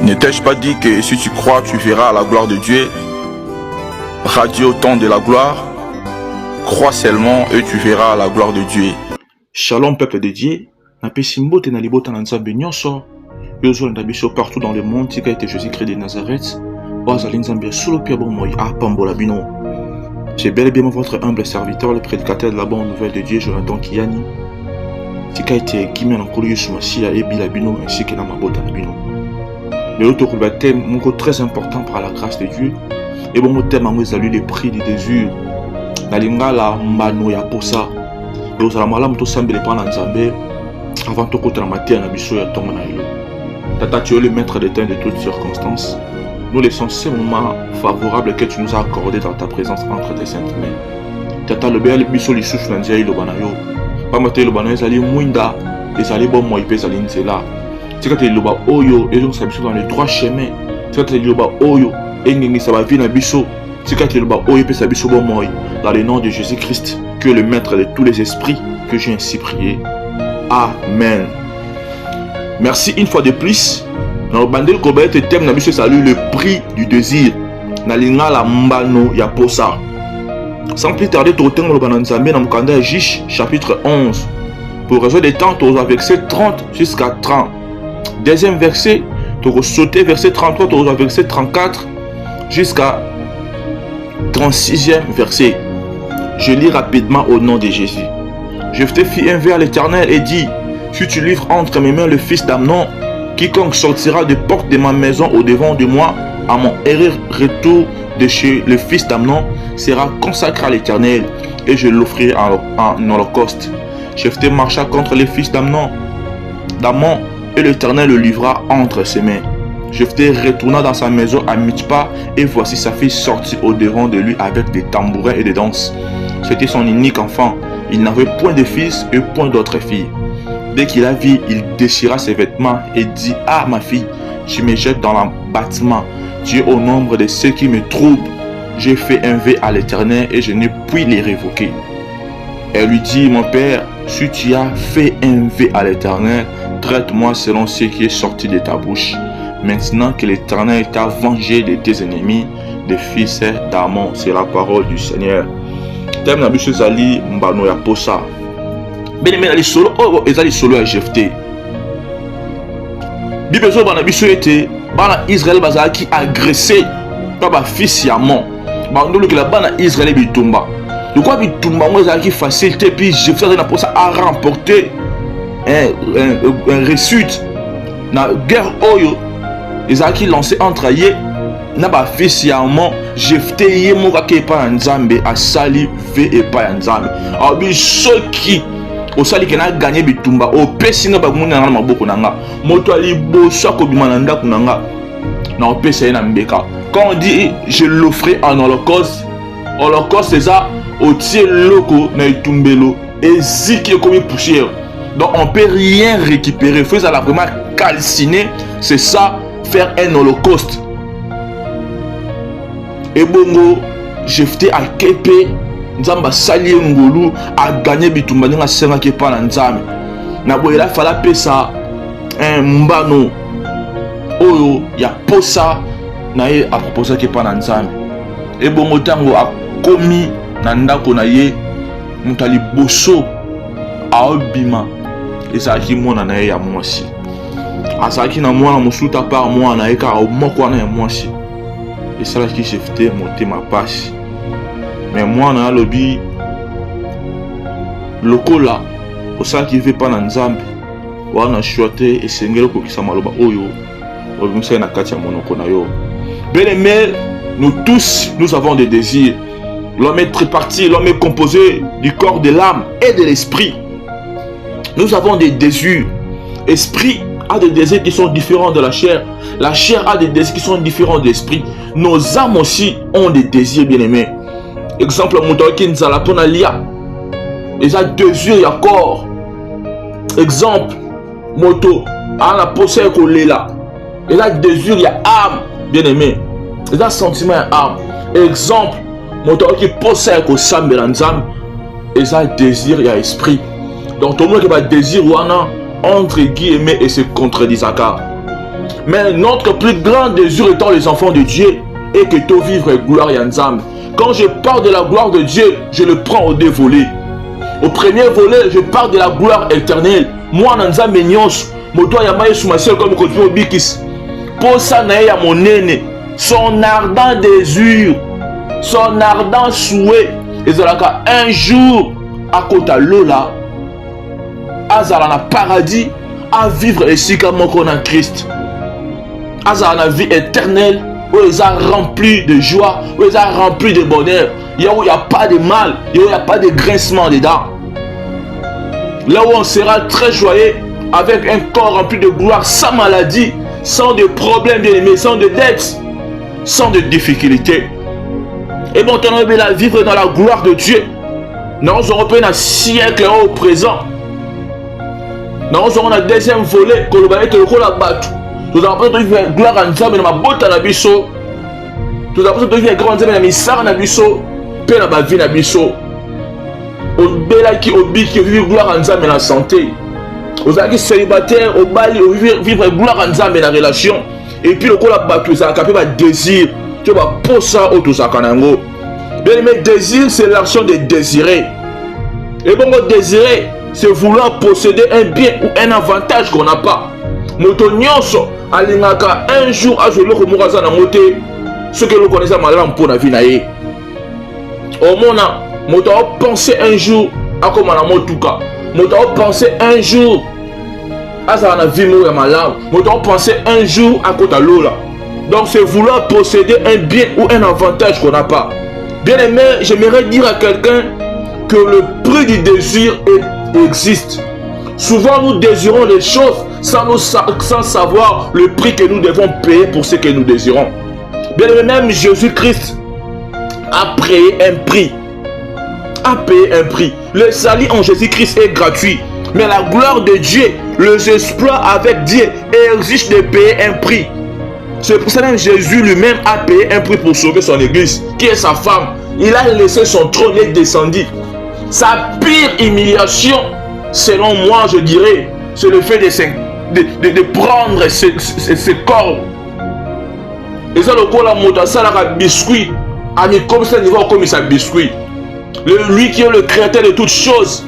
Ne t'ai-je pas dit que si tu crois, tu verras la gloire de Dieu? Radio Temps de la gloire. Crois seulement et tu verras la gloire de Dieu. Shalom peuple de Dieu. Napesi mbote na libota na nzambe nyonso. Yozo na biso partout dans le monde tika ete Jésus-Christ de Nazareth. Ozali nzambe solo pia bomoi a pambola bino. J'ai bel et bien votre humble serviteur, le prédicateur de la bonne nouvelle de Dieu, Jonathan Kiyani. Tika ete kimi na nkolo Yesu Masia e bila bino ainsi que na mabota na bino. Le autre thème moko très important par la grâce de Dieu. Et bon thème moi salut le prix du désir. Na lingala mbano ya posa. Et aux alamala to sambele pa na nzambe avant to kota na matia na biso ya tonga na elo. Tata tu es le maître des temps de toutes circonstances. Nous laissons ces moments favorables que tu nous as accordés dans ta présence entre tes saintes mains. Tata le béal biso li souffle ndia ilo banayo. Pa maté le banayo zali mwinda ezali bon moi pe zali nzela. Tika te loba oyo ezo sa biso dans les trois chemins. Tika te loba oyo engingi sa ba vie na biso. Tika te loba oyo pe sa biso bon moi dans le nom de Jésus-Christ, que le maître de tous les esprits, que j'ai ainsi prié. Amen. Merci une fois de plus. Dans le bandel Kobaye te thème na biso salut le prix du désir. Na linga la mbano ya posa. Sans plus tarder, tu retiens le bananzambe dans le Mukanda Jish chapitre 11. Pour raison des temps, tu vas verset 30 jusqu'à 30. Deuxième verset, tu vas sauter verset 33, tu vas verset 34 jusqu'à 36e verset. Je lis rapidement au nom de Jésus. Je te fis un vers à l'Éternel et dit, si tu livres entre mes mains le fils d'Amnon, quiconque sortira des portes de ma maison au devant de moi, à mon retour de chez le fils d'Amnon, sera consacré à l'Éternel, et je l'offrirai en holocauste. Jephthé marcha contre les fils d'Amnon, et l'Éternel le livra entre ses mains. Jephthé retourna dans sa maison à Mitzpah, et voici sa fille sortie au devant de lui avec des tambourins et des danses. C'était son unique enfant. Il n'avait point de fils et point d'autres filles. Dès qu'il la vit, il déchira ses vêtements et dit, ah ma fille, je me jette dans l'abattement. Tu es au nombre de ceux qui me troublent. J'ai fait un vœu à l'Éternel et je ne puis les révoquer. Elle lui dit, mon père, si tu as fait un vœu à l'Éternel, traite-moi selon ce qui est sorti de ta bouche. Maintenant que l'Éternel t'a vengé de tes ennemis, des fils d'Amon, c'est la parole du Seigneur. Thème na biso zali mbano ya posa. Bien aimé ali solo ezali solo ya Jephthé. Bible zo bana biso ete bana Israël bazalaki agressé par ba fils ya Amon. Bandolo que la bana Israël bitumba. De quoi bitumba mo ezalaki facilité puis Jephthé na posa a remporté un réussite na guerre oyo ezalaki lancé entre ye na ba fils ya Amon. Jephthé ye moka ke pa nzambe asali ve e pa nzambe abi soki osali ke na gagner bitumba o pesi nga ba muna na maboko nanga moto ali boso akobima na ndako nanga na opesa ye na mbeka. Quand on dit je l'offre en holocauste, holocauste c'est ça otie loko na itumbelo eziki comme poussière, donc on peut rien récupérer. Faut ça la vraiment calciner, c'est ça faire un holocauste. Et bongo Jephthé a kepe nzamba sali ngolu a gagné bitumba nga senga ke pa na nzambe na boyela fala pesa mbano oyo ya posa na ye a proposer ke pa na nzambe. Et bongo tango a komi na ndako na ye mutali boso a obima ezaki mona na ye ya mwasi azaki na mwana musuta par mwana ye ka moko na ya mwasi. Et ça là qui Jephthé monter ma page. Mais moi na lobby lokola au ça qui veut pas na nzambe wana choité et sengelo ko kisa maloba oyo obimisa na kati ya monoko na yo. Bien aimé, nous tous nous avons des désirs. L'homme est tripartite, l'homme est composé du corps, de l'âme et de l'esprit. Nous avons des désirs. Esprit a des désirs qui sont différents de la chair. La chair a des désirs qui sont différents de l'esprit. Nos âmes aussi ont des désirs, bien aimés. Exemple, Moutaki Nzalapona Lia. Ils ont désir, il y a corps. Exemple, Moto, à la possède Kolela. Ils ont désir, il y a âme, bien aimé. Ils ont sentiment, il y a âme. Exemple, Moutaki possède Kosambe Lanzam. Ils ont désir, il y a esprit. Donc, tout le monde qui a désir, entre guillemets, et se contredisent. Mais notre plus grand désir étant les enfants de Dieu est que tout vivre gloire et ensemble. Quand je parle de la gloire de Dieu, je le prends aux deux volets. Au premier volet, je parle de la gloire éternelle. Moi, Nanzambe Nyos, moto yamaye soumasiel comme Kotipo Bikis. Pour ça, naïa mon aîné, son ardent désir, son ardent souhait, et zalaka un jour, à Kota Lola, Azala paradis, à vivre ici comme on a Christ. Azala vie éternelle, où ils sont remplis de joie, où ils sont remplis de bonheur, où il n'y a pas de mal, où il n'y a pas de grincement dedans. Là où on sera très joyeux, avec un corps rempli de gloire, sans maladie, sans de problèmes, bien aimés, sans de dettes, sans de difficultés. Et bon, on va vivre dans la gloire de Dieu. Nous aurons un siècle au présent. Nous aurons un deuxième volet, que nous allons la battre. Nous avons besoin de gloire à Nzambe dans ma botte à Nabiso. Nous avons besoin de gloire à Nzambe dans misar Nabiso. Paix dans ma vie Nabiso. Au bela qui obi qui vivre gloire à Nzambe dans la santé. Aux acquis célibataires, au bali, au vivre gloire à Nzambe dans la relation. Et puis le coup la battu, ça a capé ma désir. Tu vas pour ça au tout ça kanango. Bien aimé, désir c'est l'action de désirer. Et bon, désirer c'est vouloir posséder un bien ou un avantage qu'on n'a pas. Moto nyonso alingaka un jour à jouer le mouraza na moté ce que nous connaissons madame pour la vie naïe. Au mona moto penser un jour à comme na motuka. Moto penser un jour à ça na vie mourir malade. Moto penser un jour à Kota Lola. Donc c'est vouloir posséder un bien ou un avantage qu'on n'a pas. Bien aimé, j'aimerais dire à quelqu'un que le prix du désir existe. Souvent nous désirons les choses sans savoir le prix que nous devons payer pour ce que nous désirons. Bien aimé, même Jésus-Christ a payé un prix. Le salut en Jésus-Christ est gratuit. Mais la gloire de Dieu, les exploits avec Dieu exigent de payer un prix. C'est pour ça que Jésus lui-même a payé un prix pour sauver son église, qui est sa femme. Il a laissé son trône et descendu. Sa pire humiliation, selon moi, je dirais, c'est le fait de prendre ce corps. Et ça, le corps, la moto, ça, la biscuit. Ami, comme ça, il va comme ça, biscuit. Lui qui est le créateur de toutes choses.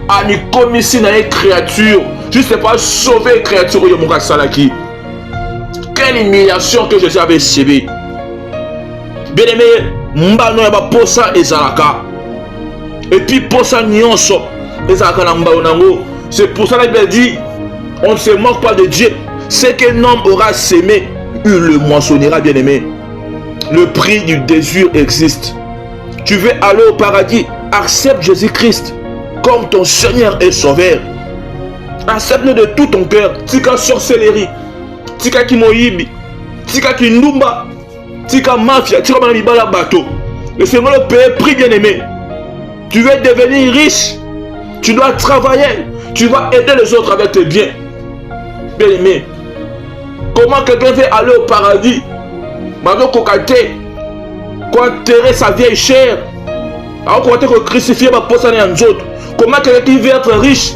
Ami, comme ici, il y a une créature. Juste pas sauver une créature, il y a mon salaki. Quelle humiliation que Jésus avait subi. Bien aimé, mbano yaba posa ezalaka. Et puis posa nyonso ezalaka na mbao nango. C'est pour ça qu'il dit, on ne se moque pas de Dieu. Ce qu'un homme aura sémé, il le moissonnera, bien aimé. Le prix du désir existe. Tu veux aller au paradis, accepte Jésus-Christ comme ton Seigneur et Sauveur. Accepte-le de tout ton cœur. Tika sorcellerie, tika kimoyibi, tika kindumba, tika mafia, tika manamibala bateau. Le Seigneur le paye prix, bien aimé. Tu veux devenir riche, tu dois travailler, tu vas aider les autres avec tes biens. Bien aimé, comment quelqu'un veut aller au paradis? Mano kokate, quoi enterrer sa vieille chair, alors qu'on va crucifier ma poste en autres. Comment quelqu'un qui veut être riche,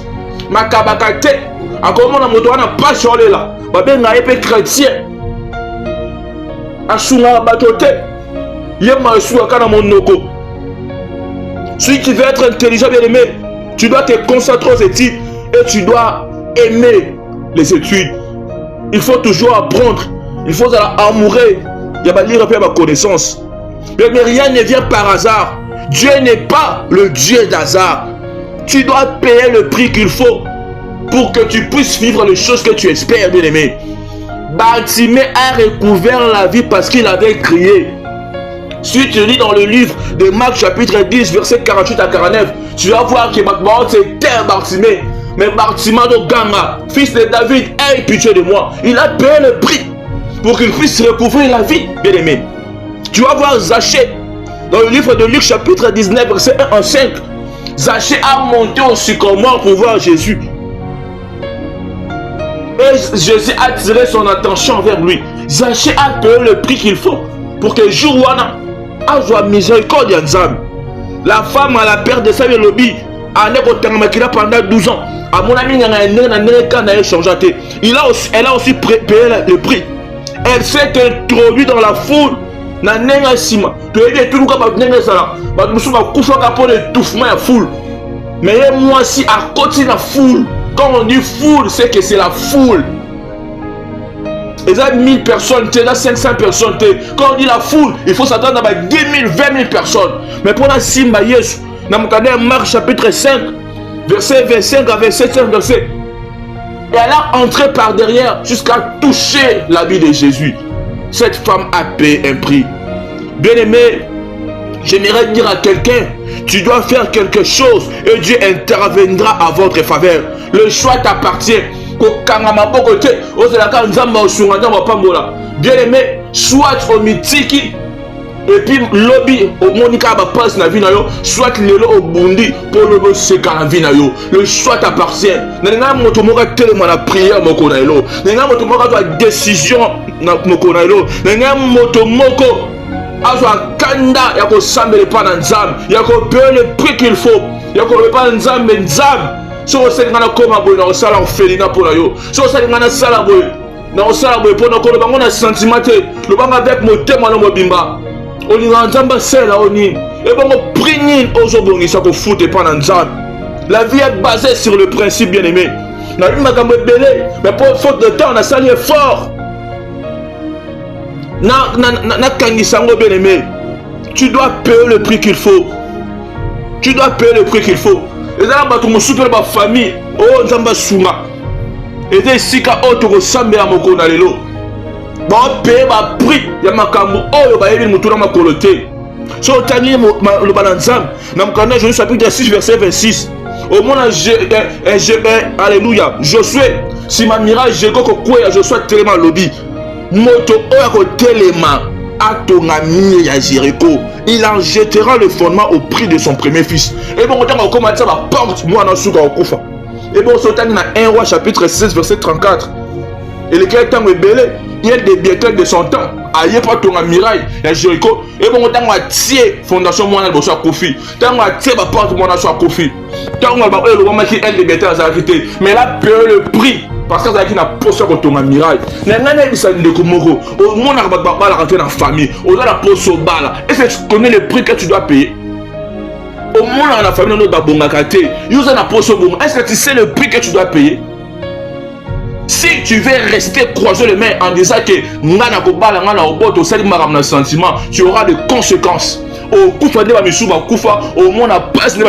ma kabakate, à comment la moto n'a pas changé là, bah bien n'a pas chrétien, à souma batote, yema soua kana monoko. Si tu veux être intelligent, bien aimé, tu dois te concentrer aux études et tu dois aimer les études. Il faut toujours apprendre, il faut amourer, il y a pas lire un peu ma connaissance. Mais rien ne vient par hasard. Dieu n'est pas le Dieu d'hasard. Tu dois payer le prix qu'il faut pour que tu puisses vivre les choses que tu espères, bien aimé. Bartimée a recouvert la vie parce qu'il avait crié. Si tu lis dans le livre de Marc chapitre 10 verset 48 à 49, tu vas voir que c'était Bartimée. Mais Bartimée de Ganga, fils de David, aie pitié de moi. Il a payé le prix pour qu'il puisse recouvrir la vie, bien aimé. Tu vas voir Zachée dans le livre de Luc chapitre 19 verset 1 à 5. Zachée a monté au sycomore pour voir Jésus. Et Jésus a tiré son attention vers lui. Zachée a payé le prix qu'il faut pour que Jouana a joué miséricorde d'Anzam. La femme à la perte de sa lobby a né pendant 12 ans. À mon ami, elle a aussi payé le prix. Elle s'est introduite dans la foule. Na nenga sima. Tu es dit tout le monde va ça. Bah nous sommes couchés pour l'étouffement la foule. Mais moi aussi à côté de la foule. Quand on dit foule, c'est que c'est la foule. Et ça 1000 personnes, là 500 personnes. Quand on dit la foule, il faut s'attendre à 10 000, 20 000 personnes. Mais pour la Simba Yesu, dans mon cadet Marc chapitre 5, verset 25 à 27 verset. Et elle a entré par derrière jusqu'à toucher l'habit de Jésus. Cette femme a payé un prix. Bien-aimé, j'aimerais dire à quelqu'un, tu dois faire quelque chose et Dieu interviendra à votre faveur. Le choix t'appartient. Bien-aimé, soit au mythique et puis lobby au monika ba passe na vie na yo, soit lelo au bundi pour le seka na vie na yo. Le choix t'appartient. Nenga moto moka tellement na prière moko na elo. Nenga moto moka doit décision na moko na elo. Nenga moto moko azwa kanda ya ko sambele pa na nzambe, ya ko payer le prix qu'il faut. Ya ko pa nzambe nzambe. Si on sait qu'on comme boy na sala ofélina pour yo. Si on sait qu'on a sala boy, na sala boy pour na ko bango na sentimenté. Le bango avec motema no mobimba. Olinga nzamba sela oni. Et bon prier ozobongisa ko foute pa na nzambe. La vie est basée sur le principe bien-aimé. Na lui makambo belé, mais pour faute de temps on a sali fort. Na kangisango bien-aimé. Tu dois payer le prix qu'il faut. Tu dois payer le prix qu'il faut. Et là, tu me soutiens ma famille. Oh, nzamba suma. Et là, si tu as autre sambe à mon konalelo. Bon, payer ma prix. Il y a ma kambo. Oh, il va y avoir ma coloté. Si on t'a dit le balanzam, dans le Josué chapitre 6, verset 26. Au moins, alléluia. Josué, si ma mirage, je go quoi, Josué tellement lobby. Moto, oh, tellement. Atonami ya Jéricho, il en jettera le fondement au prix de son premier fils. Et bon, on commence à la porte, moi, on a souka au koufa. Et bon, on dans 1 roi chapitre 16, verset 34. Et le temps est belé, il y a des biens de son temps. Aïe, pas ton miraille, ya Jéricho. Et bon, on a tiré fondation, moi, on a Kofi. Tant on a tiré la porte, moi, on a Kofi. Tant on a le moment qui est des biens à arrêter. Mais là, paye le prix. Parce que ça n'a pas posé contre un miracle. Au monde a rentré dans la famille. On a la pose au bal. Est-ce que tu connais le prix que tu dois payer? Au monde dans la famille, on a la pose au bon. Est-ce que tu sais le prix que tu dois payer? Si tu veux rester croiser les mains en disant que tu auras des conséquences. Au coup au monde a passé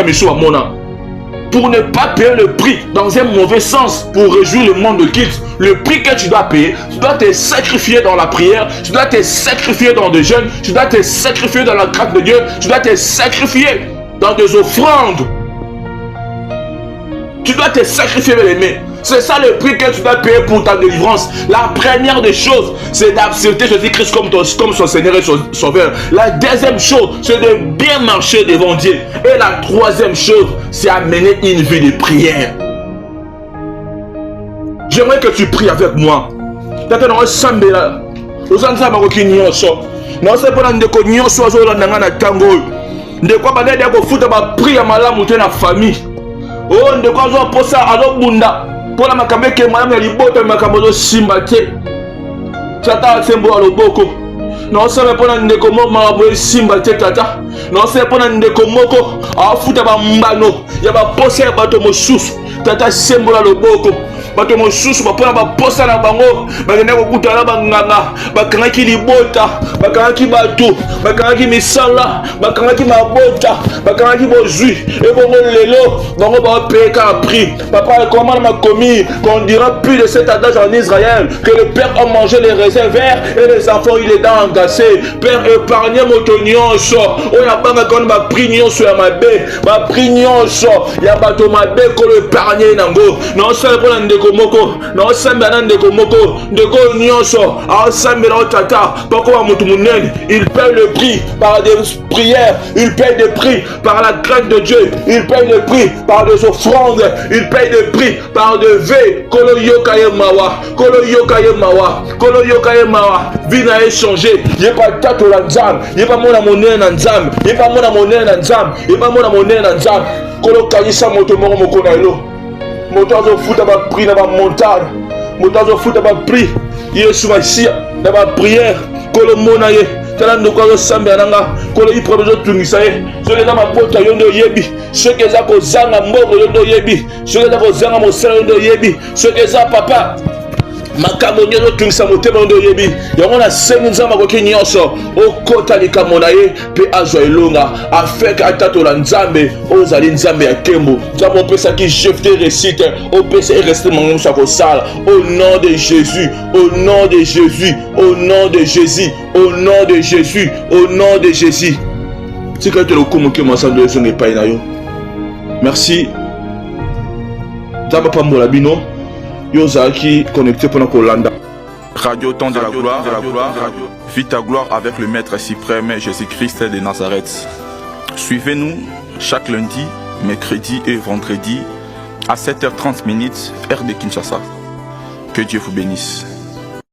pour ne pas payer le prix dans un mauvais sens, pour réjouir le monde de quitte. Le prix que tu dois payer, tu dois te sacrifier dans la prière, tu dois te sacrifier dans des jeûnes, tu dois te sacrifier dans la grâce de Dieu, tu dois te sacrifier dans des offrandes. Tu dois te sacrifier les mains. C'est ça le prix que tu dois payer pour ta délivrance. La première des choses, c'est d'accepter Jésus-Christ comme son Seigneur et son Sauveur. La deuxième chose, c'est de bien marcher devant Dieu. Et la troisième chose, c'est amener une vie de prière. J'aimerais que tu pries avec moi. Oh, de quoi on pose ça à l'autre bunda. Pour la makambe que madame ya libota makambo simba te. Tata sembo a loboko. Non ça pour na ndeko mo mabo simba te tata. Non c'est pour na ndeko moko a futa ba mbano. Ya ba pose ya bato mosusu. Tata sembo la loboko. Bato mosusu ba pona ba posa na bango. Ba ngena ko kutala ba nganga. Ba kangaki libota, ba kangaki bato, ba kangaki misala, ba kangaki mabota, ba kangaki bozui. Et bon lelo, bango ba payer ka prix. Papa comment m'a commis qu'on dira plus de cet adage en Israël que le père a mangé les raisins verts et les enfants il est dans engagé. Père épargnez mon tonnion so. On a pas quand ma prignon sur ma bé, ma prignon so. Ya bato ma bé ko le épargner nango. Non ça pour ndeko moko, non ça mbana ndeko moko, ndeko nyonso, a sambela tata, pourquoi mutu munene, il paye le prix par des prières, il paye le prix par la grâce de Dieu, il paye le prix par des offrandes, il paye le prix par des vœux. Kolo yokaye mawa, kolo yokaye mawa, kolo yokaye mawa, vie n'a échangé, y'a pas tato la nzam, y'a pas mon monnaie na nzam, y'a pas mon monnaie na nzam, y'a pas mon monnaie na nzam, kolo kayisa moto moko moko na elo. moto azofuta bapri na bamontagne, moto azofuta bapri yesu masiya na bapriere kolomona ye tala ndoko azosambela nanga kolo iprobe ezotungisa ye soki eza mabota yo nde oyebi soki eza kozanga mbongo yo nde oyebi soki eza kozanga mosala yo nde oyebi soki eza papa makambo nyonso ezotungisa motema yo nde oyebi yango nasengi nzambe akoki nyonso okota likambo na ye mpe azwa elonga afeke atatola nzambe oyo ozali nzambe ya nkembo nzambe opesaki jefte réussite opesa ereste mango mosu akosala au nom de jésus au nom de jésus au nom de jésus au nom de jésus au nom de jésus tika ete lokumu nkembo asando ezonga epai na yo merci nzambe apambola bino Yozaki connecté pendant Kolanda. Radio Temps de la Gloire, vis ta gloire avec le Maître suprême Jésus-Christ de Nazareth. Suivez-nous chaque lundi, mercredi et vendredi à 7h30 heure de Kinshasa. Que Dieu vous bénisse.